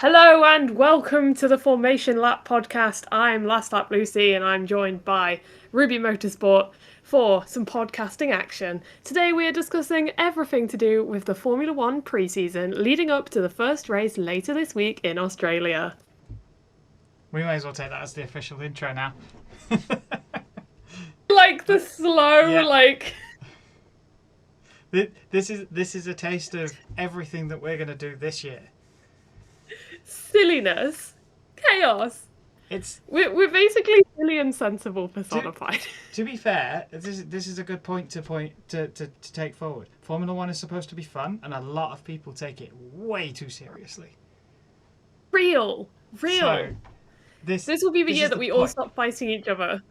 Hello and welcome to the Formation Lap podcast. I'm Last Lap Lucy and I'm joined by Ruby Motorsport for some podcasting action. Today we are discussing everything to do with the Formula One pre-season leading up to the first race later this week in Australia. We may as well take that as the official intro now. Like the slow, Yeah. This is a taste of everything that we're going to do this year. silliness, chaos. It's We're basically silly and sensible personified. to be fair, this is a good point to take forward. Formula One is supposed to be fun, and a lot of people take it way too seriously. Real. So this will be the this year is that the we all point. stop fighting each other.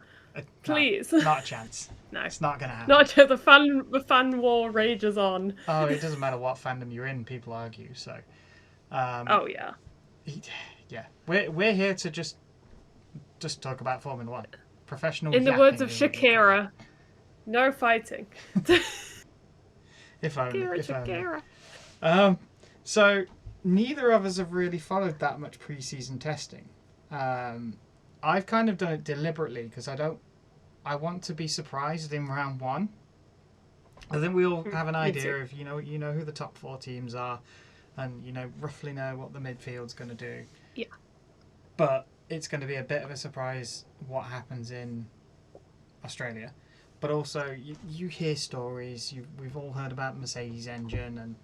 Please. No, not a chance. No. It's not going to happen. Not till the fan war rages on. Oh, it doesn't matter what fandom you're in. People argue. So. Oh yeah. Yeah, we're here to just talk about Formula One. Professional. In the words of yapping is what we call Shakira, no fighting. it. If only. Shakira. So neither of us have really followed that much pre-season testing. I've kind of done it deliberately because I want to be surprised in round one. I think we all have an idea of you know who the top four teams are, and roughly know what the midfield's going to do. Yeah. But it's going to be a bit of a surprise what happens in Australia. But also you hear stories. We've all heard about the Mercedes engine and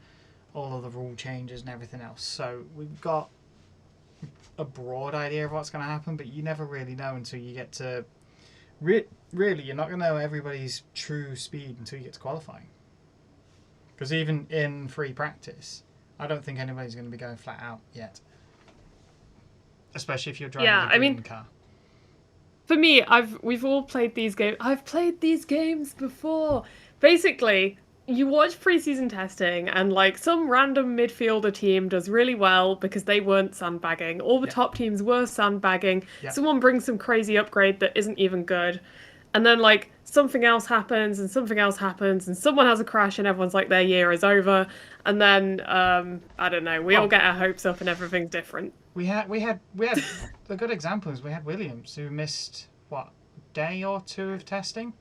all of the rule changes and everything else. So we've got a broad idea of what's going to happen, but you never really know until you get to. Really, you're not going to know everybody's true speed until you get to qualifying. Because even in free practice, I don't think anybody's going to be going flat out yet. Especially if you're driving a green car. For me, we've all played these games. I've played these games before. Basically, you watch preseason testing and like some random midfielder team does really well because they weren't sandbagging. All the top teams were sandbagging. Someone brings some crazy upgrade that isn't even good. And then like something else happens and something else happens and someone has a crash and everyone's like their year is over. And then I don't know, we all get our hopes up and everything's different. We had the good examples. We had Williams who missed what, day or two of testing?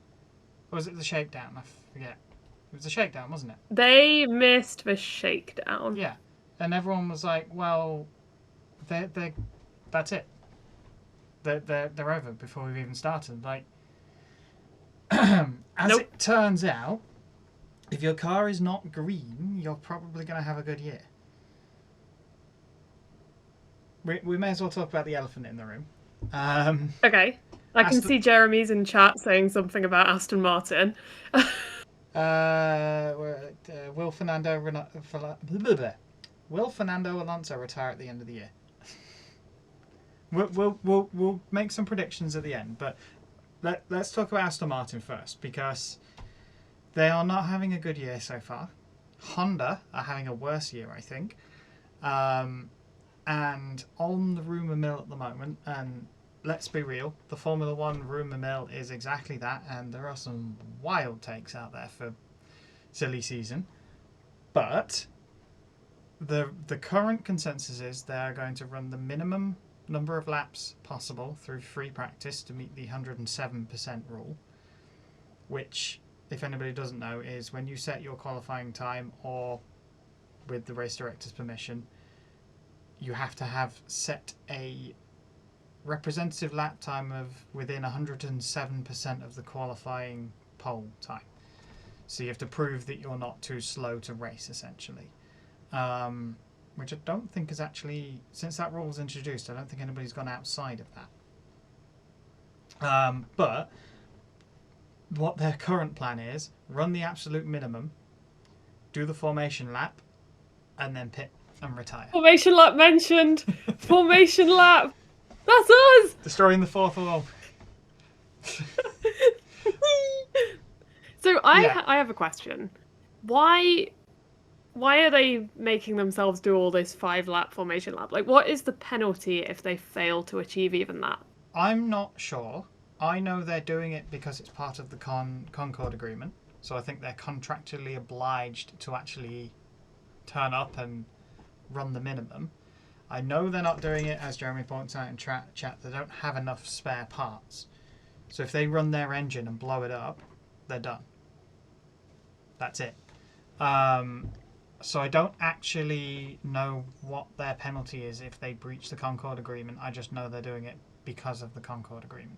Or was it the shakedown? I forget. It was the shakedown, wasn't it? They missed the shakedown. Yeah. And everyone was like, well, they that's it. They're over before we've even started. Like as it turns out, if your car is not green, you're probably going to have a good year. We may as well talk about the elephant in the room. Okay. I can see Jeremy's in chat saying something about Aston Martin. Will Fernando Alonso retire at the end of the year? We'll make some predictions at the end, but let's talk about Aston Martin first because they are not having a good year so far. Honda are having a worse year, I think. And on the rumour mill at the moment, and let's be real, the Formula One rumour mill is exactly that, and there are some wild takes out there for silly season. But the current consensus is they are going to run the minimum number of laps possible through free practice to meet the 107% rule, which, if anybody doesn't know, is when you set your qualifying time or with the race director's permission, you have to have set a representative lap time of within 107% of the qualifying pole time. So you have to prove that you're not too slow to race, essentially. Which I don't think is actually, since that rule was introduced, I don't think anybody's gone outside of that. But what their current plan is, run the absolute minimum, do the formation lap, and then pit and retire. Formation lap mentioned. Formation lap. That's us. Destroying the fourth wall. So I have a question. Why are they making themselves do all this 5-lap formation lap? Like, what is the penalty if they fail to achieve even that? I'm not sure. I know they're doing it because it's part of the Concord Agreement. So I think they're contractually obliged to actually turn up and run the minimum. I know they're not doing it, as Jeremy points out in chat, they don't have enough spare parts. So if they run their engine and blow it up, they're done. That's it. So I don't actually know what their penalty is if they breach the Concord Agreement. I just know they're doing it because of the Concord Agreement.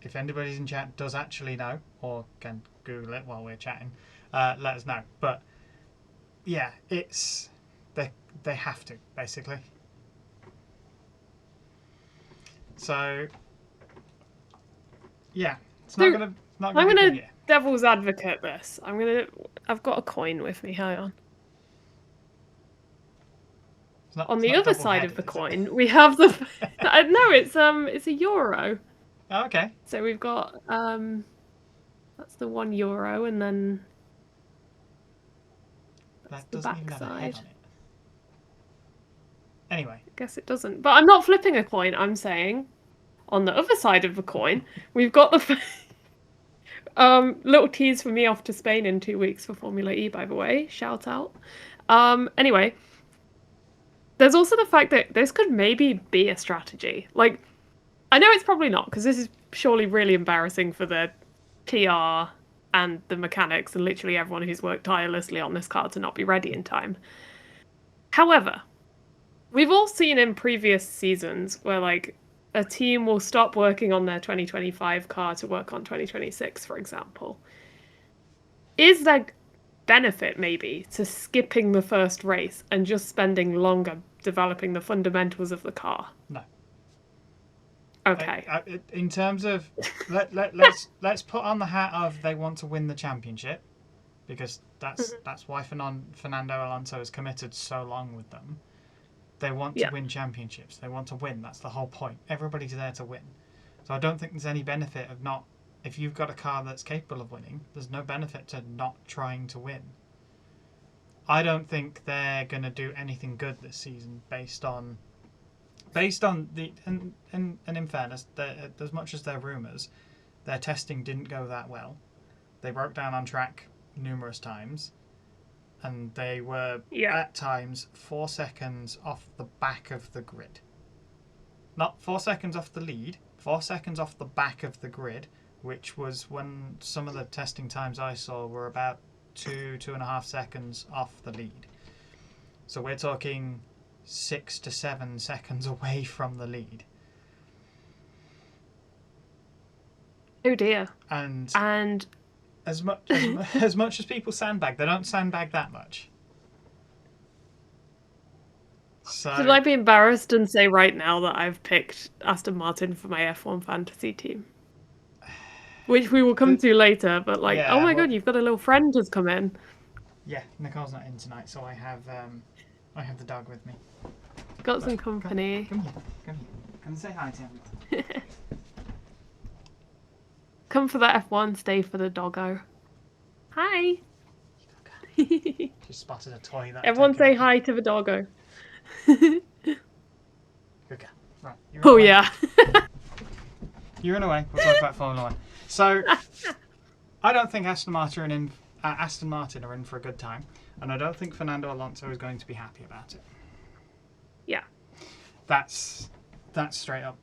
If anybody in chat does actually know, or can Google it while we're chatting, let us know. But yeah, it's they have to, basically. So yeah, it's not So, gonna I'm be a gonna good year. devil's advocate this. I've got a coin with me. Hang on. On the other side of the coin, we have the. No, it's a euro. Oh, okay. So we've got that's the €1, and then That the doesn't even have a head backside. on it. Anyway. I guess it doesn't. But I'm not flipping a coin. I'm saying, on the other side of the coin, we've got the. Little tease for me off to Spain in 2 weeks for Formula E, by the way. Shout out. Anyway, there's also the fact that this could maybe be a strategy. Like, I know it's probably not, because this is surely really embarrassing for the PR and the mechanics and literally everyone who's worked tirelessly on this car to not be ready in time. However, we've all seen in previous seasons where, like, a team will stop working on their 2025 car to work on 2026, for example. Is there benefit, maybe, to skipping the first race and just spending longer developing the fundamentals of the car? No. Okay. In terms of let's put on the hat of they want to win the championship, because that's why Fernando Alonso is committed so long with them. They want to win championships. They want to win. That's the whole point. Everybody's there to win. So I don't think there's any benefit of not. If you've got a car that's capable of winning, there's no benefit to not trying to win. I don't think they're going to do anything good this season based on the and in fairness, as much as they're rumours, their testing didn't go that well. They broke down on track numerous times, and they were at times 4 seconds off the back of the grid. Not 4 seconds off the lead, 4 seconds off the back of the grid, which was when some of the testing times I saw were about 2.5 seconds off the lead. So we're talking 6 to 7 seconds away from the lead. Oh dear. And as much as people sandbag, they don't sandbag that much. So should I be embarrassed and say right now that I've picked Aston Martin for my F1 fantasy team? Which we will come to later, but like, oh my god, you've got a little friend who's come in. Yeah, Nicole's not in tonight, so I have the dog with me. Got some company. Come here. Come and say hi to everyone. Come for the F1, stay for the doggo. Hi. She spotted a toy that. Everyone say hi to the doggo. Good girl. Right. Oh yeah. You're in a way. We'll talk about Formula 1. So, I don't think Aston Martin are in for a good time, and I don't think Fernando Alonso is going to be happy about it. Yeah. That's straight up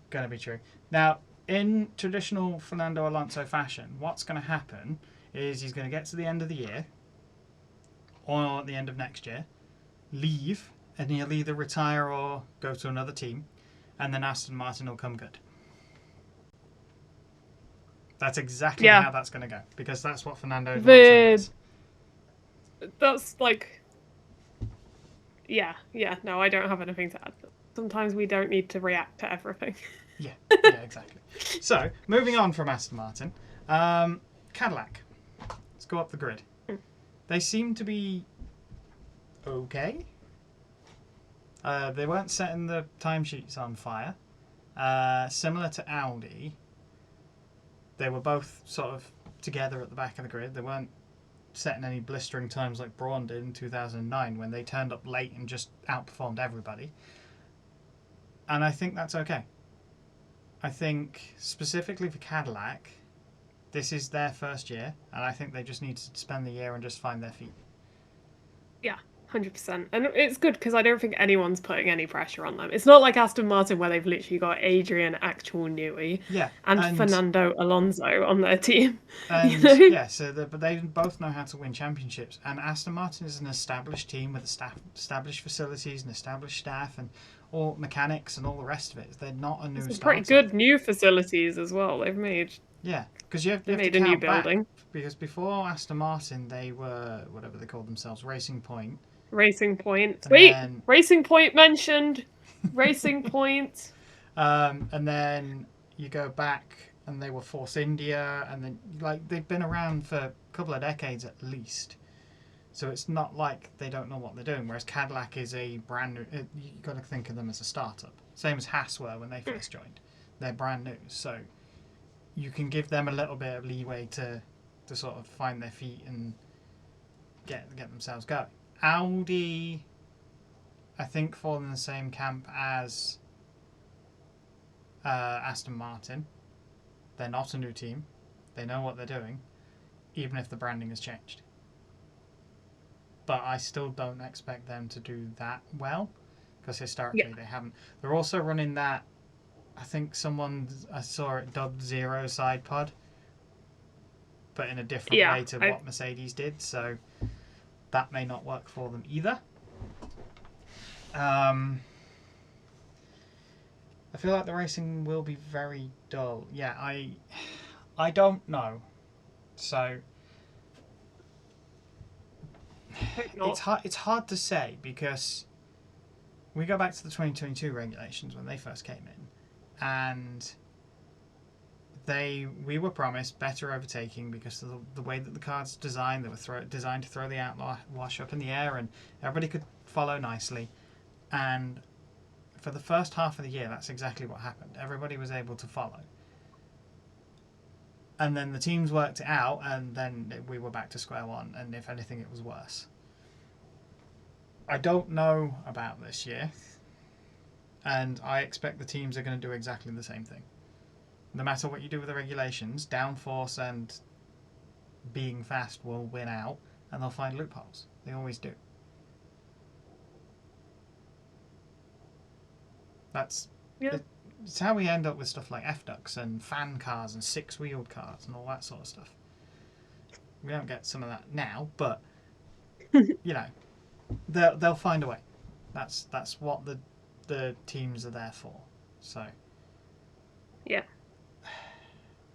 going to be true. Now, in traditional Fernando Alonso fashion, what's going to happen is he's going to get to the end of the year, or at the end of next year, leave, and he'll either retire or go to another team, and then Aston Martin will come good. That's exactly how that's going to go, because that's what Fernando does. That's like... Yeah, no, I don't have anything to add. Sometimes we don't need to react to everything. Yeah, exactly. So, moving on from Aston Martin, Cadillac. Let's go up the grid. They seem to be okay. They weren't setting the timesheets on fire. Similar to Audi, they were both sort of together at the back of the grid. They weren't setting any blistering times like Braun did in 2009 when they turned up late and just outperformed everybody. And I think that's okay. I think specifically for Cadillac, this is their first year, and I think they just need to spend the year and just find their feet. Yeah, 100%. And it's good because I don't think anyone's putting any pressure on them. It's not like Aston Martin where they've literally got Adrian actual Newey Yeah, and and Fernando Alonso on their team. You and know? yeah, but they both know how to win championships. And Aston Martin is an established team with established facilities and established staff and all mechanics and all the rest of it. They're not a new Some pretty startup. good new facilities as well. Yeah, because you They have to made a new count back, building. because before Aston Martin they were whatever they called themselves, Racing Point, Racing Point. and Sweet! then Racing Point mentioned. Racing Point. and then you go back and they were Force India, and then like they've been around for a couple of decades at least. So it's not like they don't know what they're doing. Whereas Cadillac is a brand new. You got to think of them as a startup, same as Haas were when they first joined. They're brand new, so you can give them a little bit of leeway to sort of find their feet and get themselves going. Audi, I think, fall in the same camp as Aston Martin. They're not a new team. They know what they're doing, even if the branding has changed. But I still don't expect them to do that well, because historically they haven't. They're also running that, I think I saw it dubbed Zero Side Pod, but in a different way to what Mercedes did, so that may not work for them either. I feel like the racing will be very dull. Yeah, I don't know. So it's hard to say, because we go back to the 2022 regulations when they first came in, and we were promised better overtaking because of the way that the car's designed. They were designed to throw the outwash up in the air, and everybody could follow nicely. And for the first half of the year, that's exactly what happened. Everybody was able to follow. And then the teams worked it out, and then we were back to square one, and if anything, it was worse. I don't know about this year, and I expect the teams are going to do exactly the same thing. No matter what you do with the regulations, downforce and being fast will win out, and they'll find loopholes. They always do. It's how we end up with stuff like F-Ducks and fan cars and six-wheeled cars and all that sort of stuff. We don't get some of that now, but you know, they'll find a way. That's what the teams are there for. So yeah,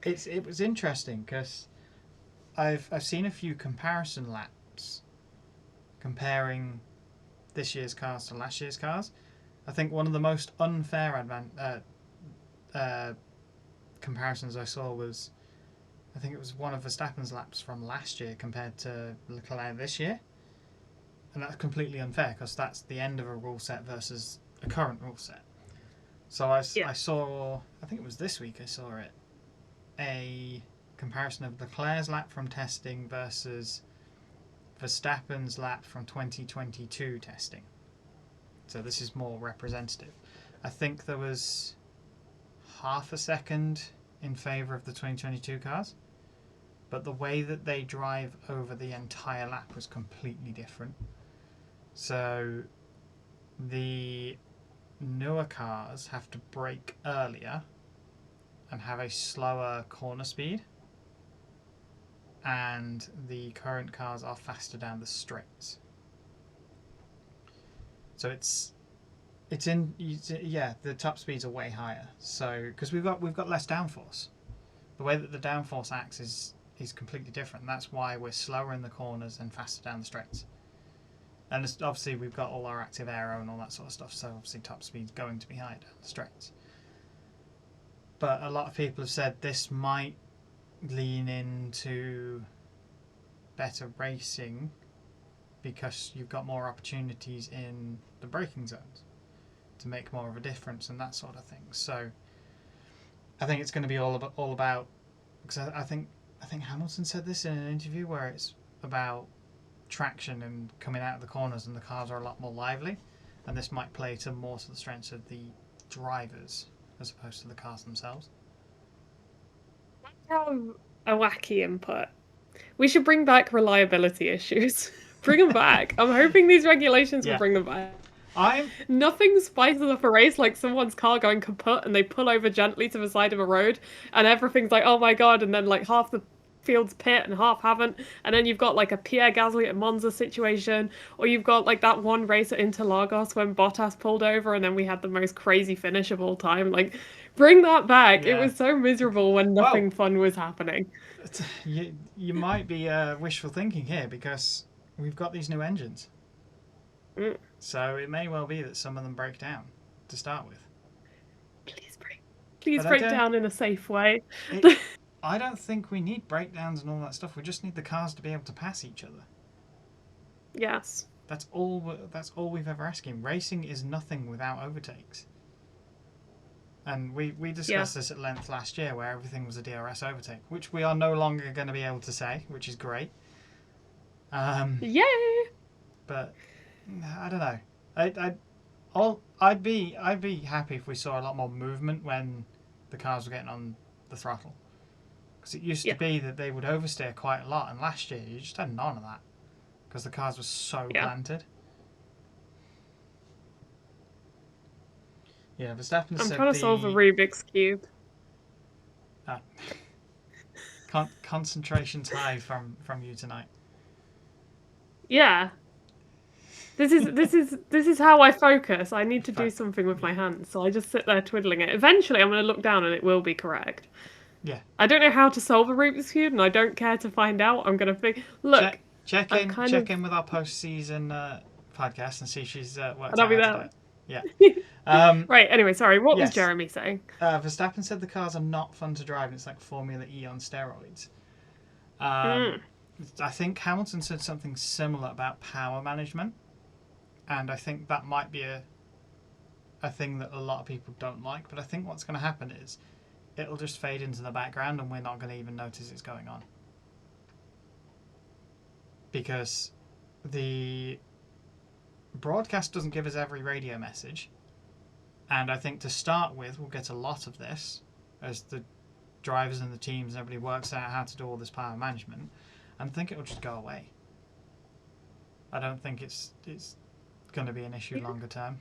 it was interesting because I've seen a few comparison laps comparing this year's cars to last year's cars. I think one of the most unfair comparisons I saw was, I think it was one of Verstappen's laps from last year compared to Leclerc this year, and that's completely unfair because that's the end of a rule set versus a current rule set. So I saw, I think it was this week I saw it, a comparison of Leclerc's lap from testing versus Verstappen's lap from 2022 testing. So this is more representative. I think there was half a second in favour of the 2022 cars, but the way that they drive over the entire lap was completely different. So the newer cars have to brake earlier and have a slower corner speed, and the current cars are faster down the straights. So the top speeds are way higher. So because we've got less downforce, the way that the downforce acts is completely different. That's why we're slower in the corners and faster down the straights. And obviously we've got all our active aero and all that sort of stuff. So obviously top speed's going to be higher down the straights. But a lot of people have said this might lean into better racing, because you've got more opportunities in the braking zones to make more of a difference and that sort of thing. So I think it's going to be all about, because I think Hamilton said this in an interview where it's about traction and coming out of the corners, and the cars are a lot more lively, and this might play more to the strengths of the drivers as opposed to the cars themselves. A wacky input. We should bring back reliability issues Bring them back. I'm hoping these regulations will Yeah. bring them back. I'm Nothing spices up a race like someone's car going kaput and they pull over gently to the side of a road and everything's like, oh my god, and then like half the field's pit and half haven't, and then you've got like a Pierre Gasly at Monza situation, or you've got like that one race at Interlagos when Bottas pulled over and then we had the most crazy finish of all time. Like, bring that back. It Yeah. was so miserable when Well- nothing fun was happening. you might be wishful thinking here because we've got these new engines. Mm. So it may well be that some of them break down to start with. Please But I break don't- down in a safe way. I don't think we need breakdowns and all that stuff. We just need the cars to be able to pass each other. Yes. That's all we've ever asked him. Racing is nothing without overtakes. And we discussed this at length last year where everything was a DRS overtake, which we are no longer going to be able to say, which is great. Yay! But I don't know. I'd be happy if we saw a lot more movement when the cars were getting on the throttle. Because it used to be that they would oversteer quite a lot, and last year you just had none of that. Because the cars were so planted. Yeah, Verstappen I'm said trying to solve a Rubik's Cube. Concentration's high from you tonight. Yeah. This is how I focus. I need to do something with my hands, so I just sit there twiddling it. Eventually, I'm going to look down and it will be correct. Yeah. I don't know how to solve a Rubik's Cube, and I don't care to find out. I'm going to think. Look, check in with our post-season podcast and see if she's worked and I'll out be how to there. do it. Yeah. Right. Anyway, sorry. What was yes. Jeremy saying? Verstappen said the cars are not fun to drive. It's like Formula E on steroids. I think Hamilton said something similar about power management, and I think that might be a thing that a lot of people don't like. But I think what's going to happen is it'll just fade into the background, and we're not going to even notice it's going on because the broadcast doesn't give us every radio message. And I think to start with, we'll get a lot of this as the drivers and the teams and everybody works out how to do all this power management. And I think it'll just go away. I don't think it's going to be an issue longer term.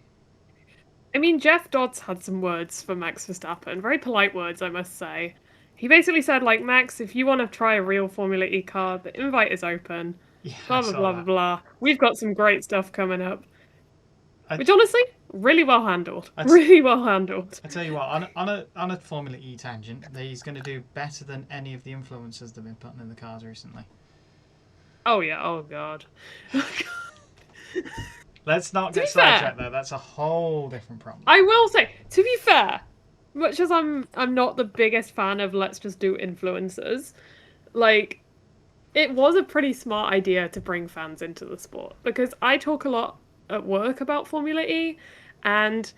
I mean, Jeff Dodds had some words for Max Verstappen. Very polite words, I must say. He basically said, like, Max, if you want to try a real Formula E car, the invite is open. Yeah, Blah, I blah, saw blah, that. blah, blah. We've got some great stuff coming up. Which, honestly, really well handled. I'd- Really well handled. I tell you what, on a Formula E tangent, he's going to do better than any of the influencers they've been putting in the cars recently. Oh, yeah. Oh, God. Let's not To get be fair- sidetracked though. That's a whole different problem. I will say, to be fair, much as I'm not the biggest fan of let's just do influencers, like, it was a pretty smart idea to bring fans into the sport because I talk a lot at work about Formula E, and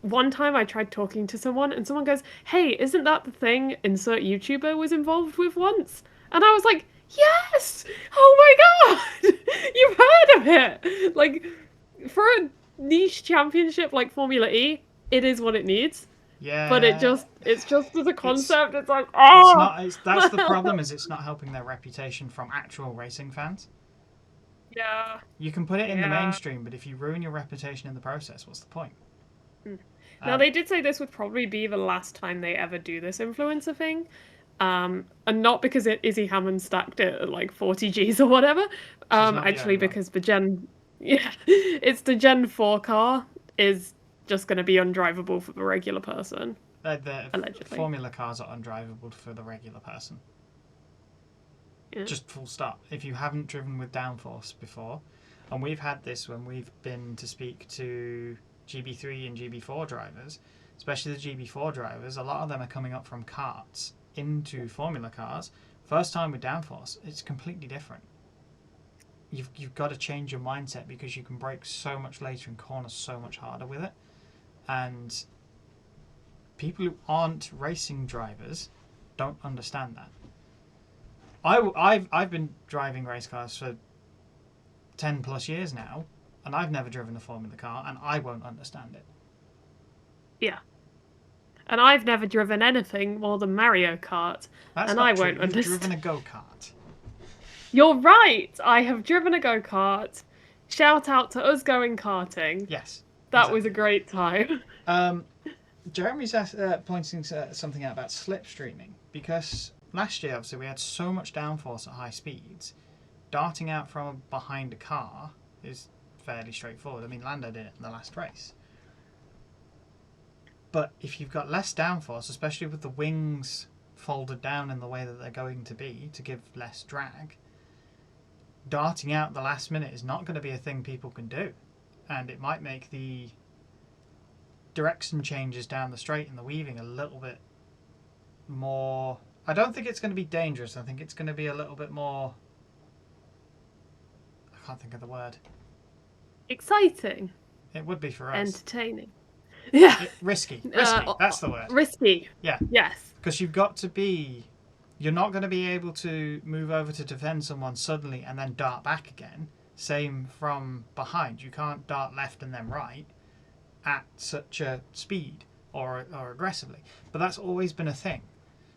one time I tried talking to someone and someone goes, hey, isn't that the thing insert YouTuber was involved with once? And I was like, yes! Oh my god! You've heard of it! Like, for a niche championship like Formula E, it is what it needs. Yeah. But it's just as a concept, it's like, oh! That's the problem, is it's not helping their reputation from actual racing fans. Yeah. You can put it in the Yeah. mainstream, but if you ruin your reputation in the process, what's the point? Now, they did say this would probably be the last time they ever do this influencer thing. And not because Izzy Hammond stacked it at like 40 Gs or whatever. not the Actually, only one. because it's the Gen 4 car is just going to be undrivable for the regular person. The Allegedly. Formula cars are undrivable for the regular person. Yeah. Just full stop. If you haven't driven with downforce before, and we've had this when we've been to speak to GB3 and GB4 drivers, especially the GB4 drivers, a lot of them are coming up from karts into Formula cars. First time with downforce, it's completely different. You've got to change your mindset because you can brake so much later and corner so much harder with it. And people who aren't racing drivers don't understand that. I've been driving race cars for 10 plus years now, and I've never driven a Formula car, and I won't understand it. Yeah. And I've never driven anything more than Mario Kart, That's and not I true. won't You've understand. driven a go-kart. You're right. I have driven a go-kart. Shout out to us going karting. Yes. That was a great time. Jeremy's pointing something out about slipstreaming, because last year, obviously, we had so much downforce at high speeds. Darting out from behind a car is fairly straightforward. I mean, Lando did it in the last race. But if you've got less downforce, especially with the wings folded down in the way that they're going to be to give less drag, darting out the last minute is not going to be a thing people can do. And it might make the direction changes down the straight and the weaving a little bit more... I don't think it's going to be dangerous. I think it's going to be a little bit more... I can't think of the word. Exciting. It would be for us. Entertaining. Yeah. Risky. Risky. That's the word. Risky. Yeah. Yes. Because you've got to be... You're not going to be able to move over to defend someone suddenly and then dart back again. Same from behind. You can't dart left and then right at such a speed or aggressively. But that's always been a thing.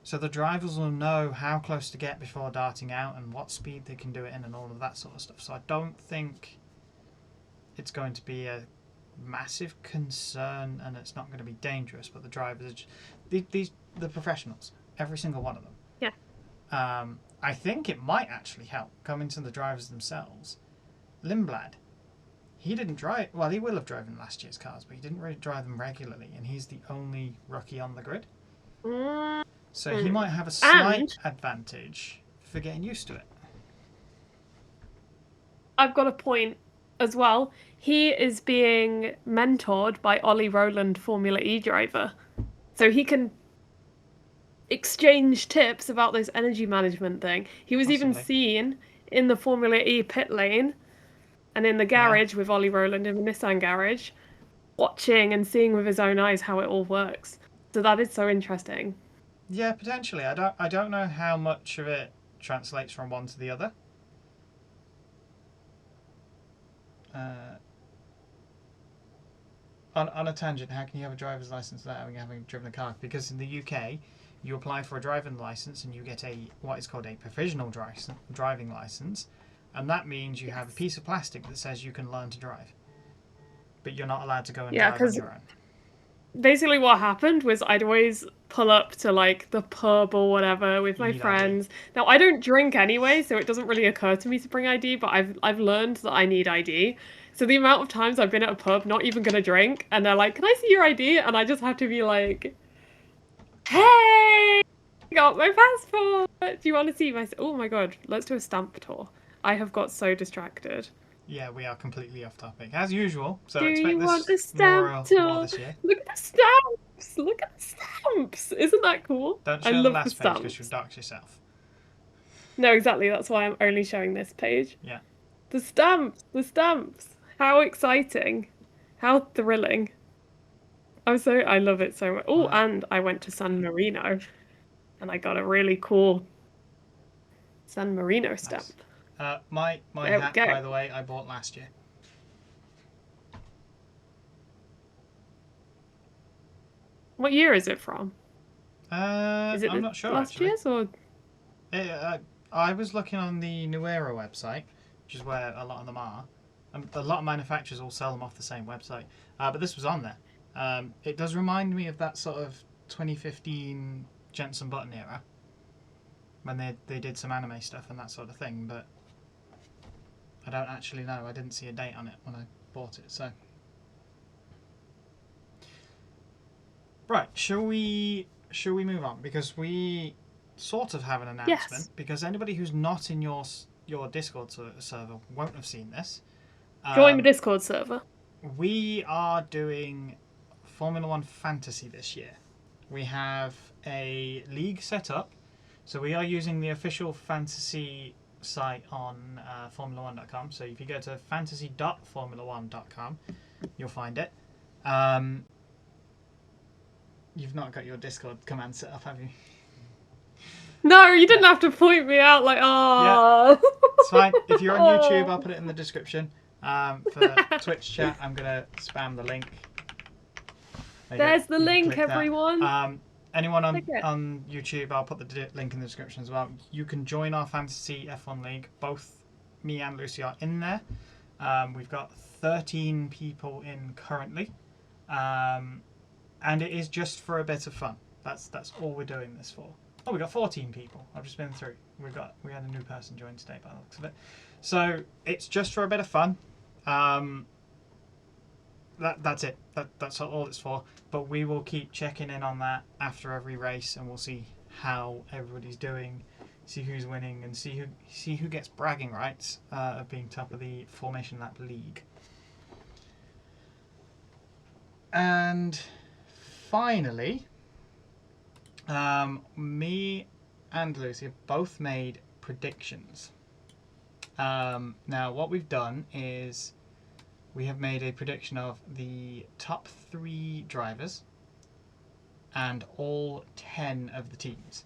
So the drivers will know how close to get before darting out and what speed they can do it in and all of that sort of stuff. So I don't think it's going to be a massive concern, and it's not going to be dangerous. But the drivers, the professionals, every single one of them. Yeah. I think it might actually help coming to the drivers themselves. Lindblad, he didn't drive. Well, he will have driven last year's cars, but he didn't really drive them regularly, and he's the only rookie on the grid. So he might have a slight advantage for getting used to it. I've got a point as well. He is being mentored by Ollie Rowland, Formula E driver. So he can exchange tips about this energy management thing. He was even seen in the Formula E pit lane and in the garage with Ollie Rowland in the Nissan garage, watching and seeing with his own eyes how it all works. So that is so interesting. Yeah, potentially. I don't know how much of it translates from one to the other. On a tangent, how can you have a driver's license without having driven a car? Because in the UK, you apply for a driving license and you get what is called a provisional driving license, and that means you have a piece of plastic that says you can learn to drive, but you're not allowed to go and drive on your own. Basically what happened was I'd always pull up to like the pub or whatever with my friends. ID. Now I don't drink anyway, so it doesn't really occur to me to bring ID, but I've learned that I need ID. So the amount of times I've been at a pub not even gonna drink and they're like, "Can I see your ID?" and I just have to be like, "Hey, I got my passport. Do you want to see my... Oh my god, let's do a stamp tour." I have got so distracted. Yeah, we are completely off topic, as usual. So do expect you want this a stamp tour? More this year. Look at the stamps! Look at the stamps! Isn't that cool? Don't show the last page because you'll dox yourself. No, exactly. That's why I'm only showing this page. Yeah. The stamps! The stamps! How exciting. How thrilling. I love it so much. Oh, and I went to San Marino. And I got a really cool San Marino stamp. Nice. My hat, by the way, I bought last year. What year is it from? Is it I'm not sure. Last year's or? I was looking on the Nuera website, which is where a lot of them are. And a lot of manufacturers all sell them off the same website. But this was on there. It does remind me of that sort of 2015 Jensen Button era, when they did some anime stuff and that sort of thing, but I don't actually know. I didn't see a date on it when I bought it, so. Right, shall we move on? Because we sort of have an announcement. Yes. Because anybody who's not in your Discord server won't have seen this. Join the Discord server. We are doing Formula One Fantasy this year. We have a league set up. So we are using the official fantasy site on Formula1.com. So if you go to fantasy.formula1.com, you'll find it. You've not got your Discord command set up, have you? No, you didn't have to point me out like, oh. Yeah, it's fine. If you're on YouTube, I'll put it in the description. For Twitch chat, I'm going to spam the link. There's the link, everyone. anyone Okay. on YouTube, I'll put the link in the description as well. You can join our Fantasy F1 League. Both me and Lucy are in there. We've got 13 people in currently. And it is just for a bit of fun. That's all we're doing this for. Oh, we got 14 people. I've just been through. We had a new person join today by the looks of it. So it's just for a bit of fun. That's it. That's all it's for. But we will keep checking in on that after every race, and we'll see how everybody's doing, see who's winning, and see who gets bragging rights of being top of the Formation Lap League. And finally, me and Lucy have both made predictions. Now, what we've done is we have made a prediction of the top 3 drivers and all 10 of the teams.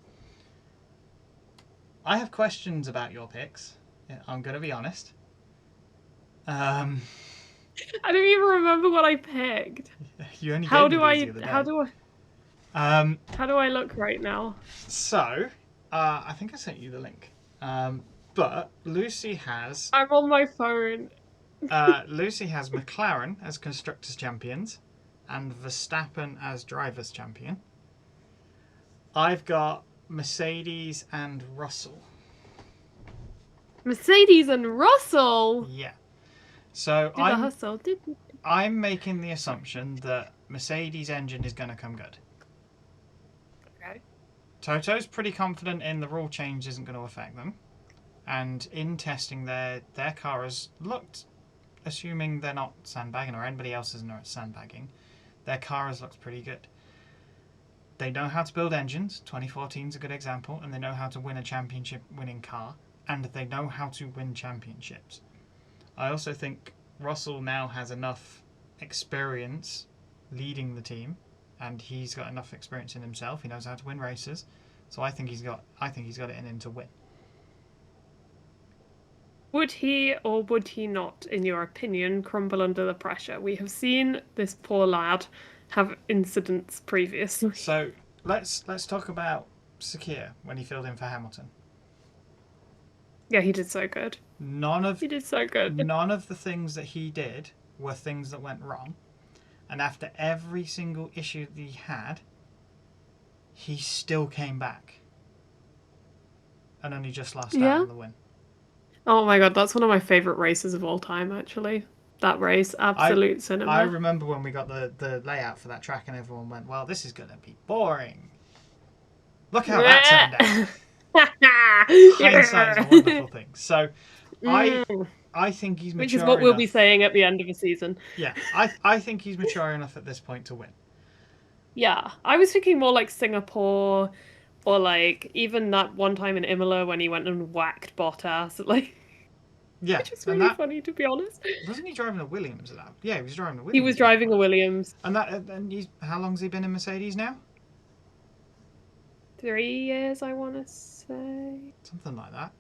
I have questions about your picks. I'm going to be honest. I don't even remember what I picked. You only How gave do me these I? the other day. How do I look right now? So, I think I sent you the link. But Lucy has I'm on my phone. Lucy has McLaren as constructors champions and Verstappen as drivers champion. I've got Mercedes and Russell. Mercedes and Russell. Yeah. So Do the hustle. I'm making the assumption that Mercedes engine is going to come good. Okay. Toto's pretty confident in the rule change isn't going to affect them. And in testing, their car has looked, assuming they're not sandbagging or anybody else isn't sandbagging, their car has looked pretty good. They know how to build engines. 2014 is a good example. And they know how to win a championship winning car. And they know how to win championships. I also think Russell now has enough experience leading the team, and he's got enough experience in himself. He knows how to win races, so I think he's got it in him to win. Would he or would he not, in your opinion, crumble under the pressure? We have seen this poor lad have incidents previously. So let's talk about Sakir when he filled in for Hamilton. Yeah, he did so good. He did so good. None of the things that he did were things that went wrong. And after every single issue that he had, he still came back. And only just lost out on the win. Oh my god, that's one of my favourite races of all time, actually. That race, absolute cinema. I remember when we got the layout for that track and everyone went, well, this is going to be boring. Look how that turned out. Hindsight is a wonderful thing. So I think he's mature enough. Which is what we'll be saying at the end of the season. Yeah, I think he's mature enough at this point to win. Yeah, I was thinking more like Singapore, or like even that one time in Imola when he went and whacked Bottas, like. Yeah, which was really funny, to be honest. Wasn't he driving a Williams at that? Yeah, he was driving a Williams. He was driving a Williams. And how long's he been in Mercedes now? 3 years, I want to say. Something like that.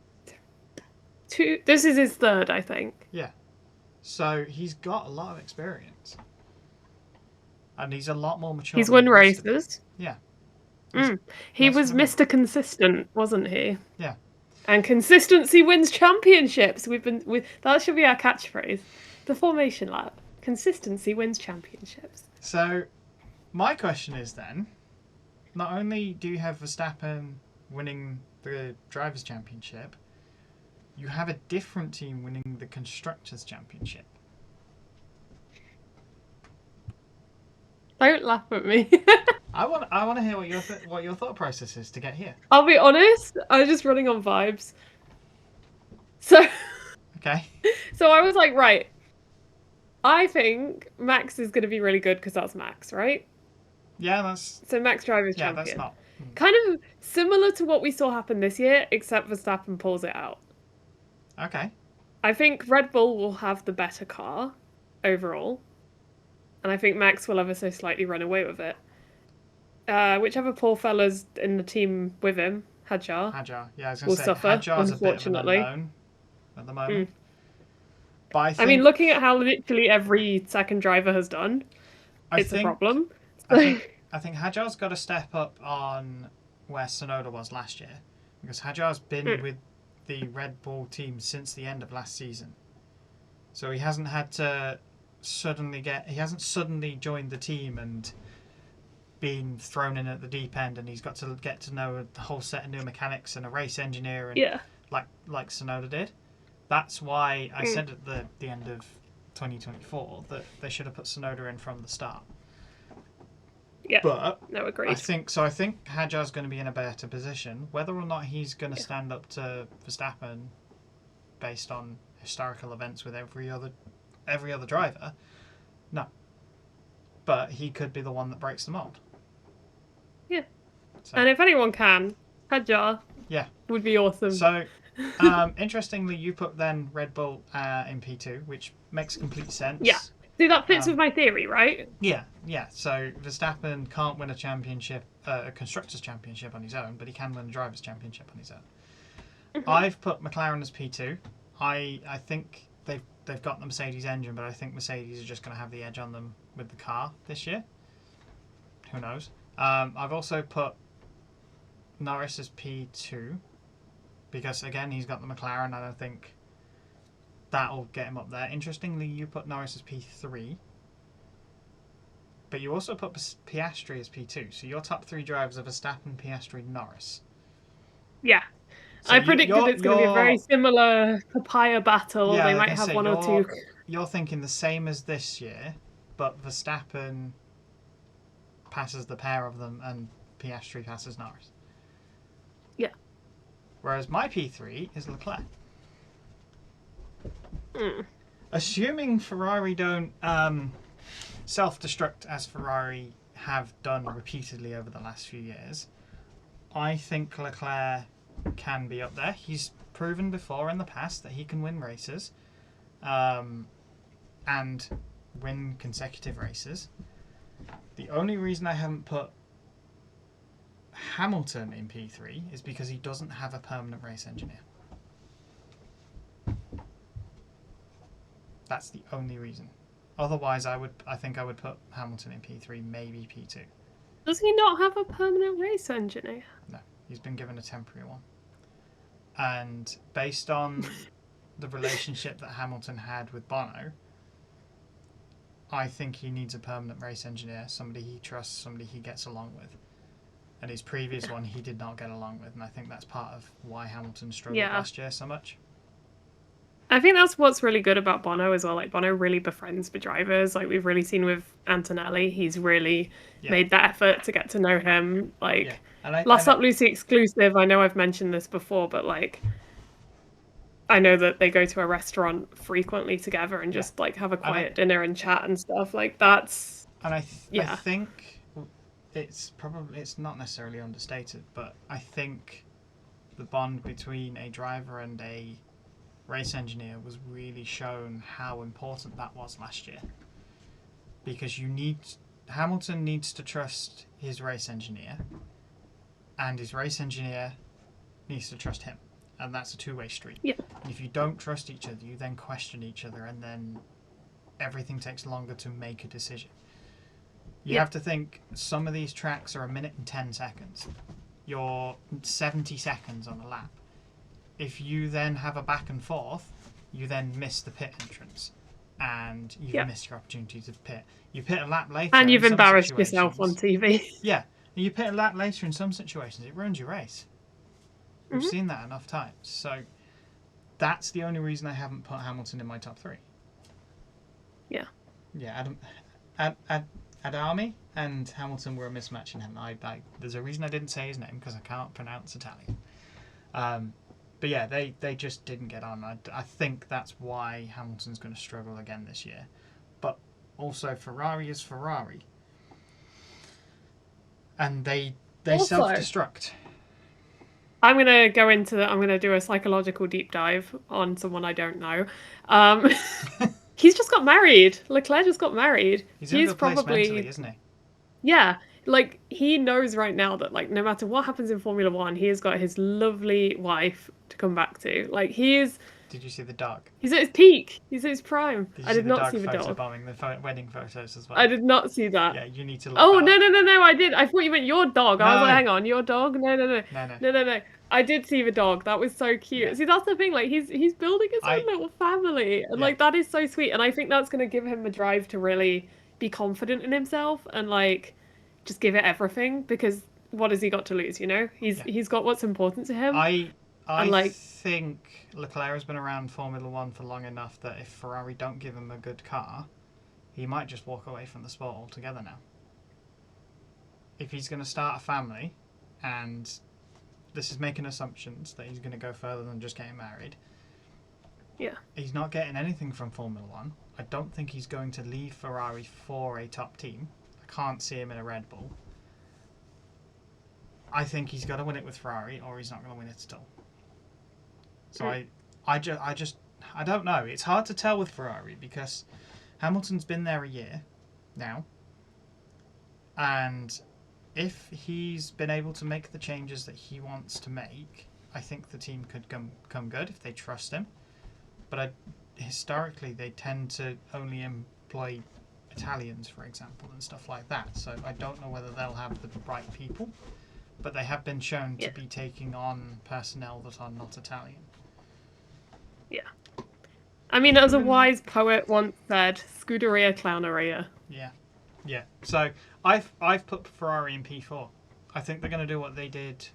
2. This is his 3rd, I think. Yeah. So he's got a lot of experience. And he's a lot more mature. He's won races. Yeah. He was Mr. Consistent, wasn't he? Yeah. And consistency wins championships. That should be our catchphrase. The Formation Lab. Consistency wins championships. So, my question is then, not only do you have Verstappen winning the Drivers' Championship, you have a different team winning the Constructors' Championship. Don't laugh at me. I want to hear what your thought process is to get here. I'll be honest, I was just running on vibes. So okay. So I was like, right, I think Max is going to be really good because that's Max, right? Yeah, that's... So Max Driver's champion. Yeah, that's not... Kind of similar to what we saw happen this year, except Verstappen pulls it out. Okay. I think Red Bull will have the better car overall. And I think Max will ever so slightly run away with it. Whichever poor fella's in the team with him, Hadjar. Hadjar, yeah, I was going will to say, suffer, Hadjar's unfortunately. A bit of an unknown at the moment. But I mean, looking at how literally every second driver has done, it's a problem. I Hajar's got to step up on where Tsunoda was last year, because Hajar's been with the Red Bull team since the end of last season, so he hasn't had to he hasn't suddenly joined the team and been thrown in at the deep end, and he's got to get to know a whole set of new mechanics and a race engineer, and like Tsunoda did. That's why I said at the end of 2024 that they should have put Tsunoda in from the start. Yeah, but no, agreed. I think Hajar's going to be in a better position. Whether or not he's going to stand up to Verstappen based on historical events with every other driver, no. But he could be the one that breaks the mold. Yeah. So. And if anyone can, Hajar would be awesome. So, interestingly, you put then Red Bull in P2, which makes complete sense. Yeah. See, that fits with my theory, right? Yeah. So Verstappen can't win a championship, a constructors' championship on his own, but he can win a drivers' championship on his own. Mm-hmm. I've put McLaren as P2. I think they've got the Mercedes engine, but I think Mercedes are just going to have the edge on them with the car this year. Who knows? I've also put Norris as P2 because, again, he's got the McLaren, and I think that'll get him up there. Interestingly, you put Norris as P3, but you also put Piastri as P2. So your top three drivers are Verstappen, Piastri, Norris. Yeah. So I predicted it's going to be a very similar papaya battle. Yeah, they might have one or two. You're thinking the same as this year, but Verstappen passes the pair of them and Piastri passes Norris. Yeah. Whereas my P3 is Leclerc. Assuming Ferrari don't self-destruct as Ferrari have done repeatedly over the last few years, I think Leclerc can be up there. He's proven before in the past that he can win races and win consecutive races. The only reason I haven't put Hamilton in P3 is because he doesn't have a permanent race engineer. That's the only reason. Otherwise, I think I would put Hamilton in P3, maybe P2. Does he not have a permanent race engineer? No, he's been given a temporary one. And based on the relationship that Hamilton had with Bono, I think he needs a permanent race engineer, somebody he trusts, somebody he gets along with. And his previous one he did not get along with, and I think that's part of why Hamilton struggled last year so much. I think that's what's really good about Bono as well. Like, Bono really befriends the drivers. Like, we've really seen with Antonelli, he's really made that effort to get to know him. Like, Last Up Lucy exclusive, I know I've mentioned this before, but like, I know that they go to a restaurant frequently together and just like have a quiet dinner and chat and stuff. Like, that's... And I think it's not necessarily understated, but I think the bond between a driver and a race engineer was really shown how important that was last year, because Hamilton needs to trust his race engineer, and his race engineer needs to trust him, and that's a two-way street. And if you don't trust each other, you then question each other, and then everything takes longer to make a decision. You have to think, some of these tracks are 1 minute and 10 seconds. You're 70 seconds on a lap. If you then have a back and forth, you then miss the pit entrance, and you've missed your opportunity to pit. You pit a lap later, and you've embarrassed yourself on TV. Yeah, you pit a lap later in some situations, it ruins your race. We've seen that enough times. So that's the only reason I haven't put Hamilton in my top 3. Yeah. Yeah, Adami and Hamilton were a mismatch in him. There's a reason I didn't say his name, because I can't pronounce Italian. But yeah, they just didn't get on. I think that's why Hamilton's going to struggle again this year. But also, Ferrari is Ferrari. And they self-destruct. I'm going to do a psychological deep dive on someone I don't know. He's just got married. Leclerc just got married. He's in a good place mentally, isn't he? Yeah. Like, he knows right now that, like, no matter what happens in Formula One, he has got his lovely wife to come back to. Like, he is Did you see the dog? He's at his peak. He's at his prime. Did you I see did the not dog see the photo dog. bombing the wedding photos as well? I did not see that. Yeah, you need to look Oh, that no, up. no, no, no, I did. I thought you meant your dog. I was No. like, hang on, your dog? No, no, no. No, no. No, no, no. I did see the dog. That was so cute. Yeah. See, that's the thing. Like, he's building his own little family. And, Yeah. like, that is so sweet. And I think that's going to give him a drive to really be confident in himself and, like, just give it everything. Because what has he got to lose, you know? He's got what's important to him. I like- think Leclerc has been around Formula One for long enough that if Ferrari don't give him a good car, he might just walk away from the sport altogether now. If he's going to start a family, and this is making assumptions that he's going to go further than just getting married. Yeah. He's not getting anything from Formula One. I don't think he's going to leave Ferrari for a top team. I can't see him in a Red Bull. I think he's got to win it with Ferrari, or he's not going to win it at all. So I don't know. It's hard to tell with Ferrari because Hamilton's been there a year now, and if he's been able to make the changes that he wants to make, I think the team could come good if they trust him. But historically, they tend to only employ Italians, for example, and stuff like that. So I don't know whether they'll have the right people, but they have been shown to be taking on personnel that are not Italian. Yeah. I mean, as a wise poet once said, Scuderia Clowneria. Yeah. Yeah. So I've put Ferrari in P4. I think they're going to do what they did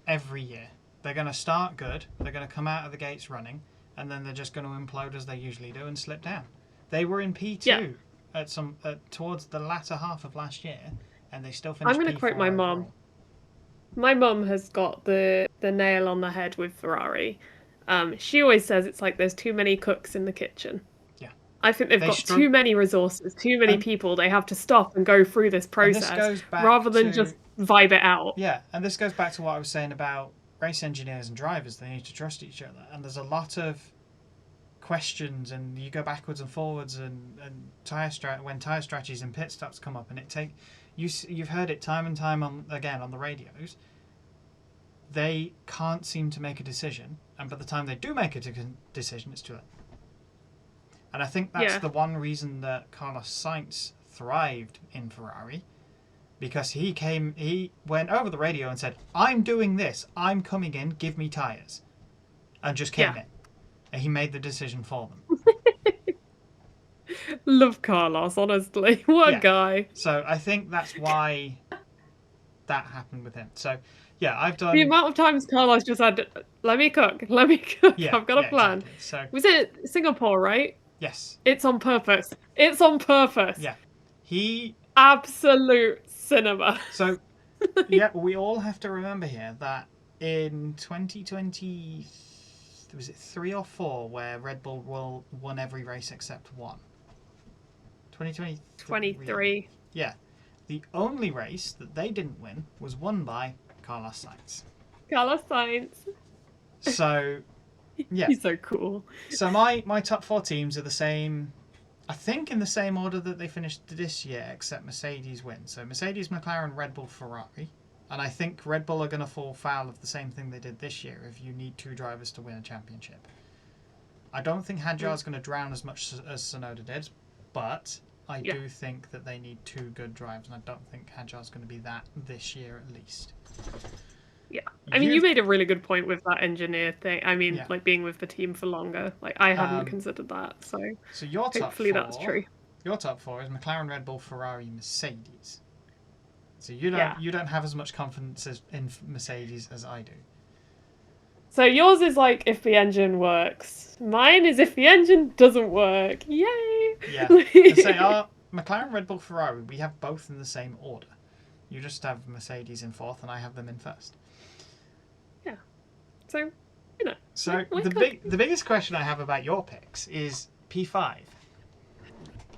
every year. They're going to start good. They're going to come out of the gates running, and then they're just going to implode as they usually do and slip down. They were in P2 at towards the latter half of last year, and they still finished. I'm going to quote my overall. mum. My mum has got the nail on the head with Ferrari. She always says it's like there's too many cooks in the kitchen. Yeah. I think they've got too many resources, too many people. They have to stop and go through this process rather than just vibe it out. Yeah, and this goes back to what I was saying about race engineers and drivers. They need to trust each other, and there's a lot of questions, and you go backwards and forwards, and when tire strategies and pit stops come up, and you've heard it time and time again on the radios. They can't seem to make a decision, and by the time they do make a decision, it's too late. And I think that's the one reason that Carlos Sainz thrived in Ferrari, because he went over the radio and said, "I'm doing this. I'm coming in. Give me tyres," and just came in, and he made the decision for them. Love Carlos, honestly. What a guy. So I think that's why that happened with him. So yeah, I've done the amount of times Carlos just had, let me cook. Yeah, I've got a plan. Exactly. So was it Singapore, right? Yes. It's on purpose. It's on purpose. Yeah. He absolute cinema. So yeah, we all have to remember here that in 2020, was it 3 or 4 where Red Bull won every race except one? 23. Yeah. The only race that they didn't win was won by Carlos Sainz. Carlos Sainz. So, yeah. He's so cool. So my top 4 teams are the same, I think in the same order that they finished this year, except Mercedes win. So Mercedes, McLaren, Red Bull, Ferrari. And I think Red Bull are going to fall foul of the same thing they did this year if you need 2 drivers to win a championship. I don't think Hadjar's going to drown as much as Tsunoda did, but I do think that they need 2 good drivers, and I don't think Hadjar's going to be that this year at least. Yeah. I mean, you made a really good point with that engineer thing. I mean, like being with the team for longer. Like, I hadn't considered that, so your top hopefully 4, that's true. Your top 4 is McLaren, Red Bull, Ferrari, Mercedes. So you don't have as much confidence in Mercedes as I do. So yours is like if the engine works. Mine is if the engine doesn't work. Yay! Yeah. Say our McLaren, Red Bull, Ferrari, we have both in the same order. You just have Mercedes in 4th, and I have them in 1st. Yeah. So, you know. So the biggest question I have about your picks is P5.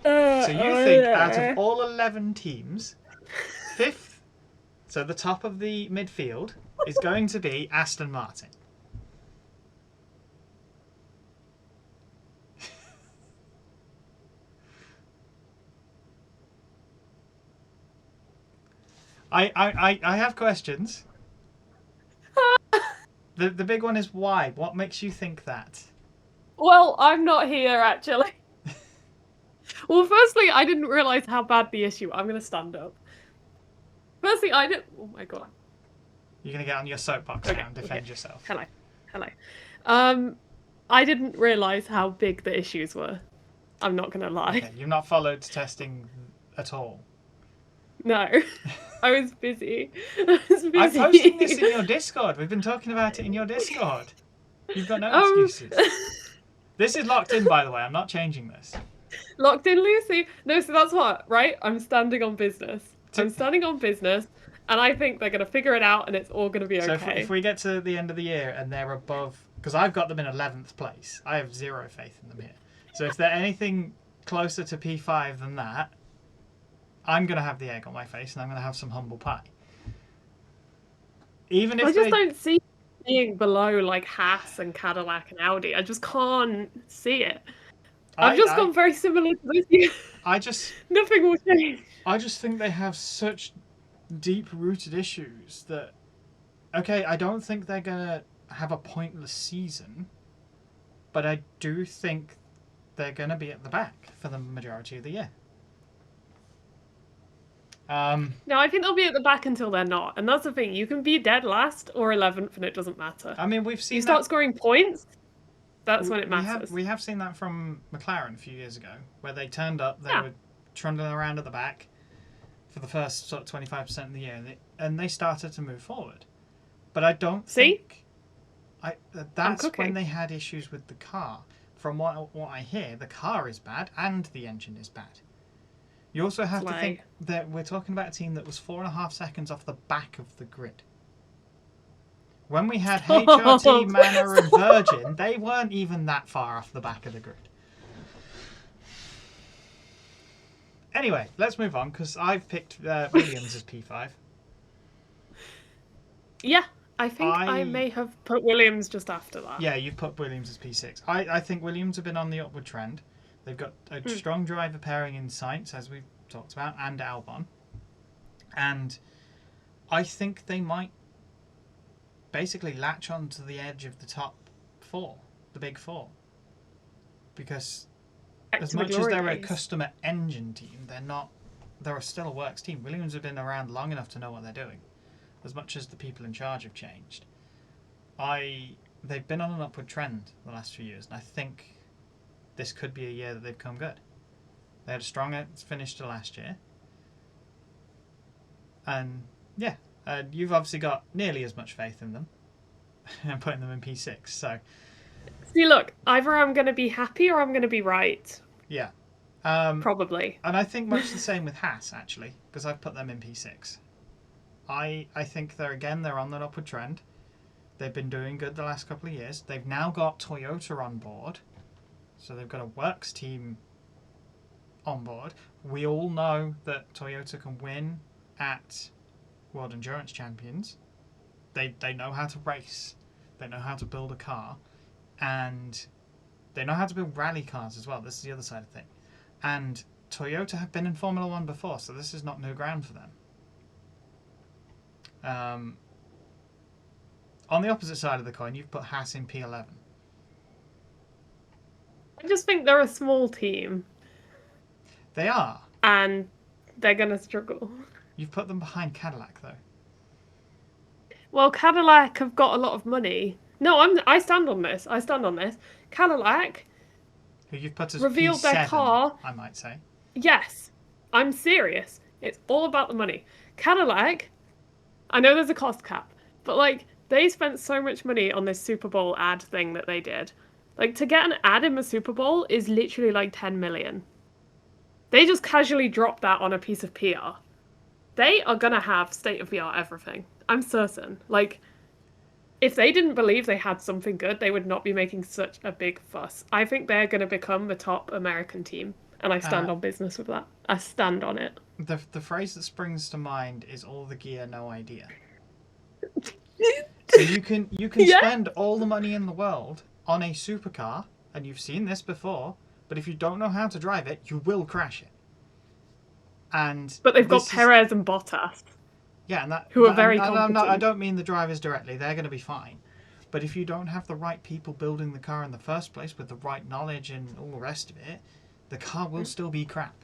So you think out of all 11 teams, 5th, so the top of the midfield, is going to be Aston Martin. I have questions. The big one is why. What makes you think that? Well, I'm not here actually. Well, firstly, I didn't realize how bad the issue. I'm gonna stand up. Firstly, I didn't. Oh my god. You're gonna get on your soapbox now and defend yourself. Hello. I didn't realize how big the issues were. I'm not gonna lie. Okay, you've not followed testing at all. No, I was busy. I was busy. I'm posting this in your Discord. We've been talking about it in your Discord. You've got no excuses. This is locked in, by the way. I'm not changing this. Locked in, Lucy. No, so that's what, right? I'm standing on business. I'm standing on business, and I think they're going to figure it out, and it's all going to be okay. So if we get to the end of the year and they're above... Because I've got them in 11th place. I have zero faith in them here. So if they're anything closer to P5 than that, I'm going to have the egg on my face, and I'm going to have some humble pie. Even if I just don't see being below, like, Haas and Cadillac and Audi. I just can't see it. I've just gone very similar to this year. Nothing will change. I just think they have such deep-rooted issues that... Okay, I don't think they're going to have a pointless season, but I do think they're going to be at the back for the majority of the year. No, I think they'll be at the back until they're not. And that's the thing. You can be dead last or 11th and it doesn't matter. I mean, we've seen you start scoring points, that's when it matters. We have seen that from McLaren a few years ago, where they turned up, they were trundling around at the back for the first sort of 25% of the year, and they started to move forward. But I don't think... That's when they had issues with the car. From what I hear, the car is bad and the engine is bad. You also have to think that we're talking about a team that was 4.5 seconds off the back of the grid. When we had HRT, Manor and Virgin, they weren't even that far off the back of the grid. Anyway, let's move on, because I've picked Williams as P5. Yeah, I think I may have put Williams just after that. Yeah, you've put Williams as P6. I think Williams have been on the upward trend. They've got a strong driver pairing in Sainz, as we've talked about, and Albon. And I think they might basically latch onto the edge of the top four, the big four. Because as much as they're a customer engine team, they're still a works team. Williams have been around long enough to know what they're doing, as much as the people in charge have changed. They've been on an upward trend the last few years, and I think this could be a year that they've come good. They had a strong finish to last year. And yeah, you've obviously got nearly as much faith in them and putting them in P6. So, see, look, either I'm going to be happy or I'm going to be right. Yeah. Probably. And I think much the same with Haas, actually, because I've put them in P6. I think they're on that upward trend. They've been doing good the last couple of years. They've now got Toyota on board. So they've got a works team on board. We all know that Toyota can win at World Endurance Champions. They know how to race. They know how to build a car. And they know how to build rally cars as well. This is the other side of the thing. And Toyota have been in Formula 1 before, so this is not new ground for them. On the opposite side of the coin, you've put Haas in P11. I just think they're a small team. They are. And they're going to struggle. You've put them behind Cadillac, though. Well, Cadillac have got a lot of money. No, I stand on this. Cadillac, who you've put as revealed P7, their car. I might say. Yes. I'm serious. It's all about the money. Cadillac, I know there's a cost cap, but like they spent so much money on this Super Bowl ad thing that they did. Like to get an ad in the Super Bowl is literally like 10 million. They just casually dropped that on a piece of PR. They are going to have state-of-the-art everything. I'm certain. Like, if they didn't believe they had something good, they would not be making such a big fuss. I think they're going to become the top American team. And I stand on business with that. I stand on it. The phrase that springs to mind is all the gear, no idea. So you can spend all the money in the world on a supercar, and you've seen this before, but if you don't know how to drive it, you will crash it. But they've got Perez and Bottas. Yeah, and who are very competent. I don't mean the drivers directly. They're going to be fine. But if you don't have the right people building the car in the first place with the right knowledge and all the rest of it, the car will still be crap.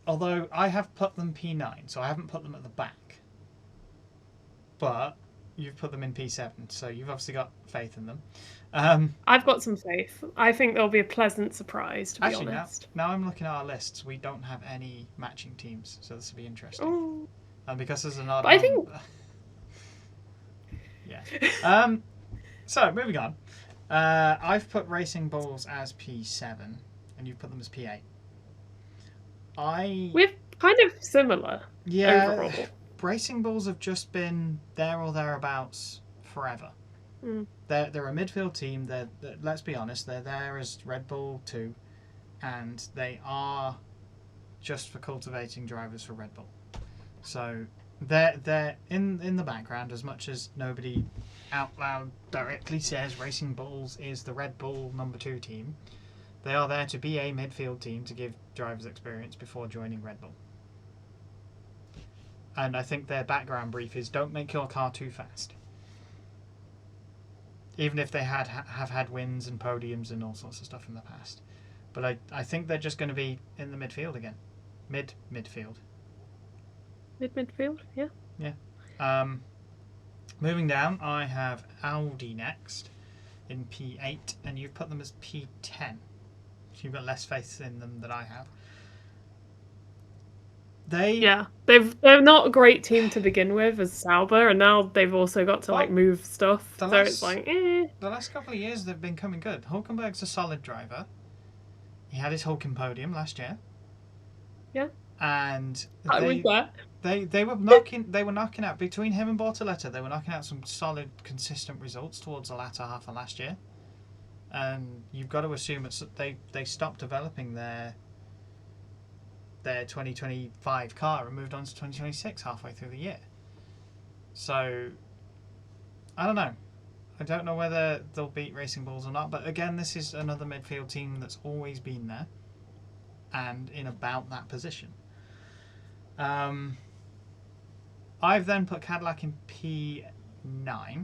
Although I have put them P9, so I haven't put them at the back. But you've put them in P7, so you've obviously got faith in them. I've got some faith. I think there'll be a pleasant surprise, to be Actually, honest. now I'm looking at our lists. We don't have any matching teams, so this will be interesting. Oh. And because there's an odd But I think... yeah. So, moving on. I've put Racing Bulls as P7, and you've put them as P8. We're kind of similar overall. Racing Bulls have just been there or thereabouts forever. They're a midfield team. They're, let's be honest, they're there as Red Bull 2, and they are just for cultivating drivers for Red Bull. So they're in the background, as much as nobody out loud directly says Racing Bulls is the Red Bull number 2 team. They are there to be a midfield team to give drivers experience before joining Red Bull. And I think their background brief is don't make your car too fast. Even if they have had wins and podiums and all sorts of stuff in the past. But I think they're just going to be in the midfield again. Midfield. Midfield, yeah. Yeah. Moving down, I have Audi next in P8, and you've put them as P10. So you've got less faith in them than I have. They're not a great team to begin with as Sauber, and now they've also got to move stuff. It's like, The last couple of years they've been coming good. Hulkenberg's a solid driver. He had his Hulken podium last year. Yeah. And they were knocking out between him and Bortoleto. They were knocking out some solid, consistent results towards the latter half of last year. And you've got to assume they stopped developing their 2025 car and moved on to 2026 halfway through the year. So I don't know. I don't know whether they'll beat Racing Bulls or not. But again, this is another midfield team that's always been there and in about that position. I've then put Cadillac in P9.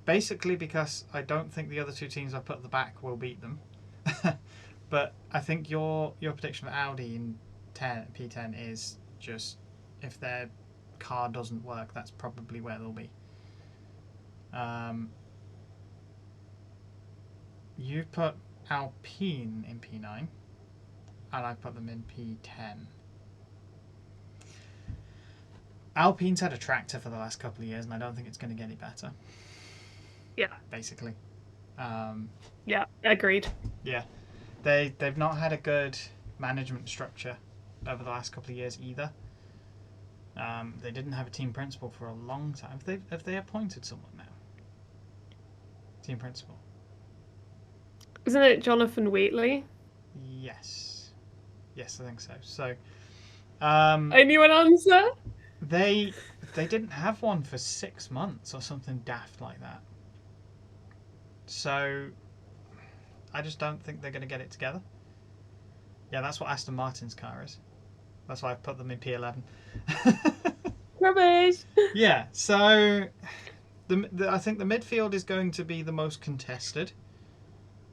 Basically because I don't think the other two teams I've put at the back will beat them. But I think your prediction for Audi in P10 is just, if their car doesn't work, that's probably where they'll be. You've put Alpine in P9, and I've put them in P10. Alpine's had a tractor for the last couple of years, and I don't think it's going to get any better. Yeah. Basically. Yeah, agreed. Yeah. They've not had a good management structure over the last couple of years either. They didn't have a team principal for a long time. Have they appointed someone now? Team principal. Isn't it Jonathan Wheatley? Yes, I think so. So, anyone answer? They didn't have one for 6 months or something daft like that. So, I just don't think they're going to get it together. Yeah, that's what Aston Martin's car is. That's why I've put them in P11. Rubbish! Yeah, so I think the midfield is going to be the most contested.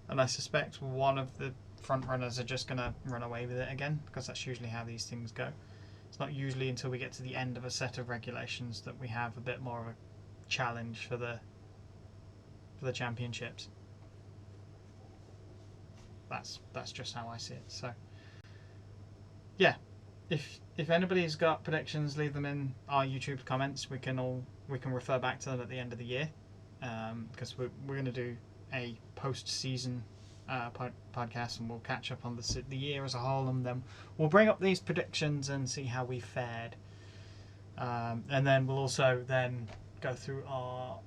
And I suspect one of the front runners are just going to run away with it again, because that's usually how these things go. It's not usually until we get to the end of a set of regulations that we have a bit more of a challenge for the championships. That's just how I see it. So yeah, if anybody's got predictions, leave them in our YouTube comments. We can refer back to them at the end of the year, because we're going to do a post-season podcast, and we'll catch up on the year as a whole, and then we'll bring up these predictions and see how we fared, and then we'll also then go through our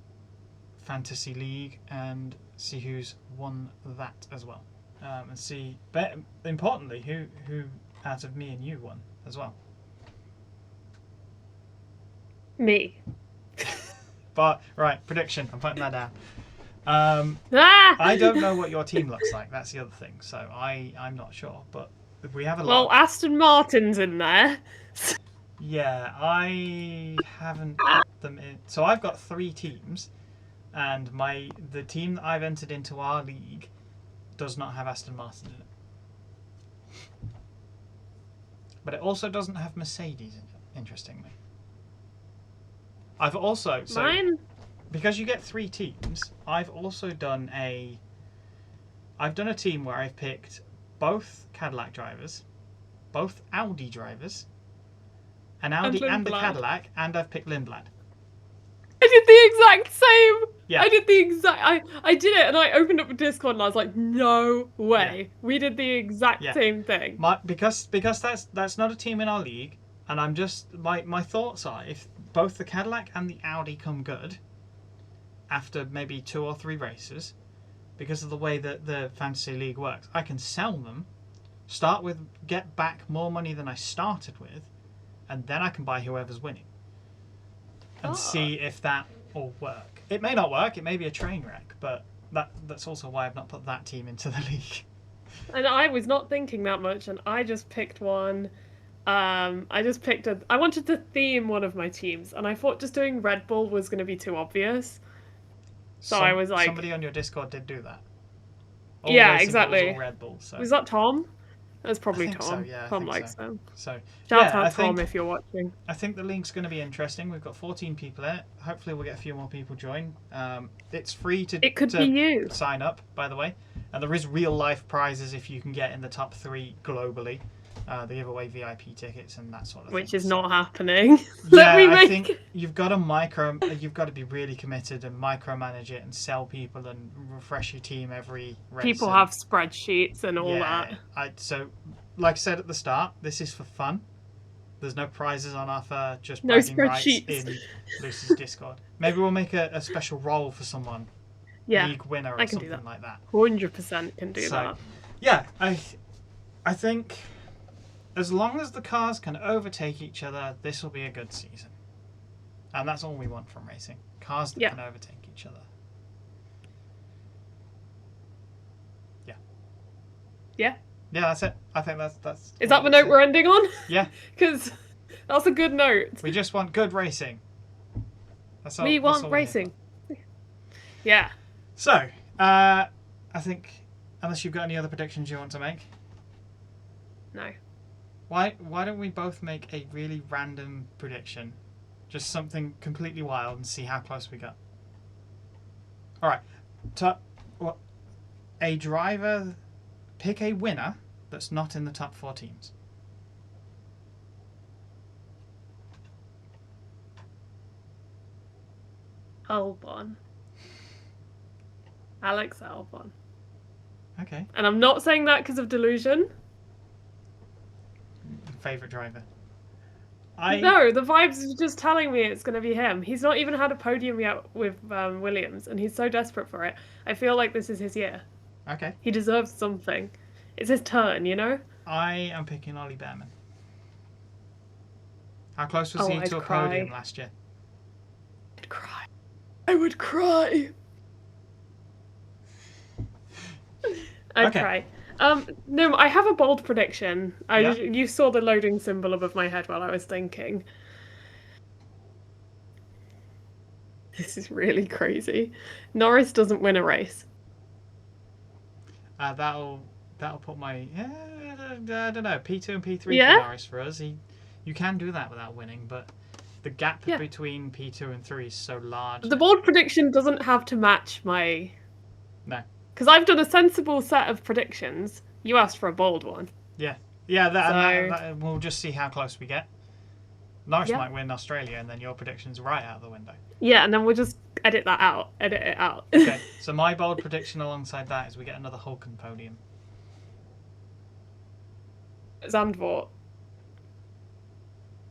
fantasy league and see who's won that as well, and see, but importantly, who out of me and you won as well. Me. But right, prediction, I'm putting that down. I don't know what your team looks like. That's the other thing. So I'm not sure. But if we have a Aston Martin's in there. Yeah, I haven't put them in. So I've got 3 teams, and the team that I've entered into our league does not have Aston Martin in it. But it also doesn't have Mercedes in it, interestingly. I've also Mine. because you get 3 teams, I've also done a team where I've picked both Cadillac drivers, both Audi drivers, an Audi and a Lindblad. Cadillac, and I've picked Lindblad. I did the exact same. Yeah. I did the exact. I did it, and I opened up a Discord, and I was like, "No way!" Yeah. We did the exact same thing. Because that's not a team in our league, and I'm just my thoughts are, if both the Cadillac and the Audi come good after maybe 2 or 3 races, because of the way that the fantasy league works, I can sell them, get back more money than I started with, and then I can buy whoever's winning and see if that will work. It may not work. It may be a train wreck, but that's also why I've not put that team into the league. And I was not thinking that much, and I just picked one. I wanted to theme one of my teams, and I thought just doing Red Bull was going to be too obvious. So I was like, somebody on your Discord did do that. Yeah, Racing exactly. Bulls, all Red Bull. So. Was that Tom? That was probably I think Tom. So, yeah, Tom I think likes so. them. So Shout out Tom if you're watching. I think the link's going to be interesting. We've got 14 people in it. Hopefully we'll get a few more people join. It's free to It could be you. sign up, by the way. And there is real life prizes if you can get in the top 3 globally. They give away VIP tickets and that sort of thing. Which is not happening. I think you've got to be really committed and micromanage it and sell people and refresh your team every race. People have spreadsheets and all that. So, like I said at the start, this is for fun. There's no prizes on offer, just no bragging rights spreadsheets in Lucy's Discord. Maybe we'll make a special role for someone. Yeah, league winner or something like that. 100% can do that. Yeah, I think as long as the cars can overtake each other, this will be a good season. And that's all we want from racing. Cars that can overtake each other. Yeah. Yeah? Yeah, that's it. I think that's Is that the note we're ending on? Yeah. Because that's a good note. We just want good racing. That's all, we want racing. Yeah. So, I think, unless you've got any other predictions you want to make? No. Why don't we both make a really random prediction? Just something completely wild and see how close we got. Alright. A driver... Pick a winner that's not in the top 4 teams. Albon. Alex Albon. Okay. And I'm not saying that because of delusion. Favourite driver? No, the vibes are just telling me it's going to be him. He's not even had a podium yet with Williams, and he's so desperate for it. I feel like this is his year. Okay. He deserves something. It's his turn, you know? I am picking Ollie Behrman. How close was he to a podium last year? I'd cry. I would cry. I'd cry. No, I have a bold prediction. You saw the loading symbol above my head while I was thinking. This is really crazy. Norris doesn't win a race. That'll put my I don't know, P2 and P3 for Norris for us. You can do that without winning, but the gap between P2 and 3 is so large. The bold prediction doesn't have to match my... No. Because I've done a sensible set of predictions. You asked for a bold one. Yeah. Yeah, that we'll just see how close we get. Norris might win Australia, and then your prediction's right out the window. Yeah, and then we'll just edit it out. Okay, so my bold prediction alongside that is we get another Hulken podium. Zandvoort.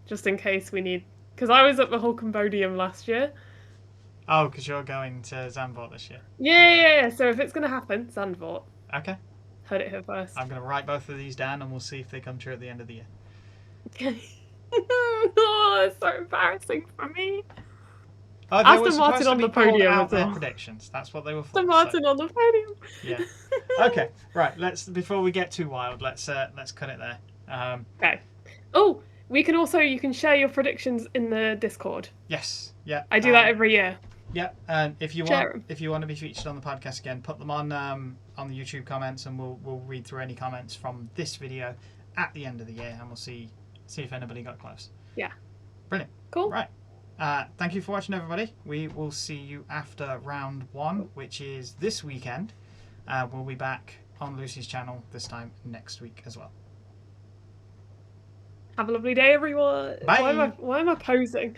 Just in case we need... Because I was at the Hulken podium last year. Oh, because you're going to Zandvoort this year. Yeah. So if it's going to happen, Zandvoort. Okay. Heard it here first. I'm going to write both of these down and we'll see if they come true at the end of the year. Okay. Oh, it's so embarrassing for me. Oh, Aston Martin on the podium as well. Predictions. That's what they were for. Aston Martin on the podium. Yeah. Okay. Right. Before we get too wild, let's cut it there. Okay. Oh, We can also, you can share your predictions in the Discord. Yes, yeah. I do that every year. Yeah, and if you Share want, 'em. if you want to be featured on the podcast again, put them on the YouTube comments, and we'll read through any comments from this video at the end of the year, and we'll see if anybody got close. Yeah. Brilliant. Cool. Right. Thank you for watching, everybody. We will see you after round 1, which is this weekend. We'll be back on Lucy's channel this time next week as well. Have a lovely day, everyone. Bye. Why am I posing?